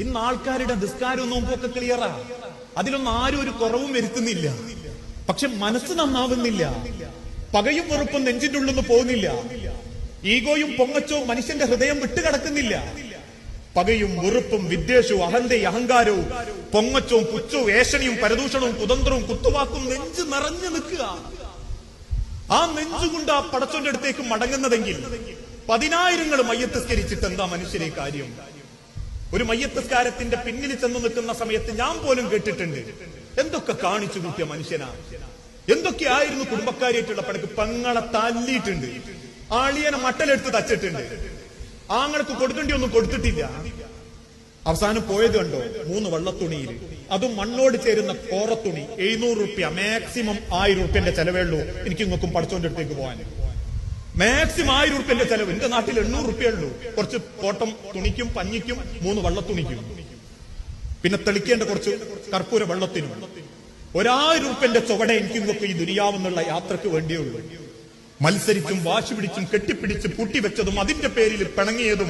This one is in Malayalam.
ഇന്ന് ആൾക്കാരുടെ നിസ്കാരവും നോമ്പൊക്കെ ക്ലിയറാ, അതിലൊന്നും ആരും ഒരു കുറവും വരുത്തുന്നില്ല. പക്ഷെ മനസ്സ് നന്നാവുന്നില്ല. പകയും വെറുപ്പും നെഞ്ചിന്റെ ഉള്ളിൽ നിന്ന് പോകുന്നില്ല. ഈഗോയും പൊങ്ങച്ചവും മനുഷ്യന്റെ ഹൃദയം വിട്ടുകിടക്കുന്നില്ല. പകയും വെറുപ്പും വിദ്വേഷവും അഹന്തയും അഹങ്കാരവും പൊങ്ങച്ചവും പുച്ഛവും ഏഷണിയും പരദൂഷണവും കുതന്ത്രവും കുത്തുവാക്കും നെഞ്ച് നിറഞ്ഞു നിൽക്കുക. ആ നെഞ്ചുകൊണ്ട് ആ പടച്ചോന്റെ അടുത്തേക്ക് മടങ്ങുന്നതെങ്കിൽ 10,000 മയ്യത്തസ്കരിച്ചിട്ട് എന്താ മനുഷ്യരെ കാര്യം? ഒരു മയ്യത്തസ്കാരത്തിന്റെ പിന്നിൽ ചെന്ന് നിൽക്കുന്ന സമയത്ത് ഞാൻ പോലും കേട്ടിട്ടുണ്ട്, എന്തൊക്കെ കാണിച്ചു കൂട്ടിയ മനുഷ്യനാ, എന്തൊക്കെയായിരുന്നു കുടുംബക്കാരിയായിട്ടുള്ള പടക്ക്. പെങ്ങളെ തല്ലിയിട്ടുണ്ട്, ആളിയനെ മട്ടലെടുത്ത് തച്ചിട്ടുണ്ട്, ആങ്ങൾക്ക് കൊടുക്കേണ്ടി ഒന്നും കൊടുത്തിട്ടില്ല. അവസാനം പോയത് കണ്ടോ, 3 വെള്ളത്തുണിയിൽ, അതും മണ്ണോട് ചേരുന്ന കോറത്തുണി. 700 റുപ്യ, മാക്സിമം 1000 റുപ്യന്റെ ചെലവേ ഉള്ളൂ എനിക്ക് ഇങ്ങൾക്കും പഠിച്ചോന്റെ അടുത്തേക്ക് പോകാൻ. മാക്സിമം 1000 റുപ്യന്റെ ചെലവ്. എന്റെ നാട്ടിൽ 800 റുപ്യ ഉള്ളൂ. കുറച്ച് കോട്ടം തുണിക്കും പഞ്ഞിക്കും 3 വെള്ളത്തുണിക്കും, പിന്നെ തെളിക്കേണ്ട കുറച്ച് കർപ്പൂര വെള്ളത്തിനും. 1000 റുപ്യന്റെ ചുവടെ എനിക്ക് ഇങ്ങൊക്കെ ഈ ദുനിയാവെന്നുള്ള യാത്രക്ക് വേണ്ടിയുള്ളൂ. മത്സരിച്ചും വാശി പിടിച്ചും കെട്ടിപ്പിടിച്ച് പൂട്ടിവെച്ചതും അതിന്റെ പേരിൽ പിണങ്ങിയതും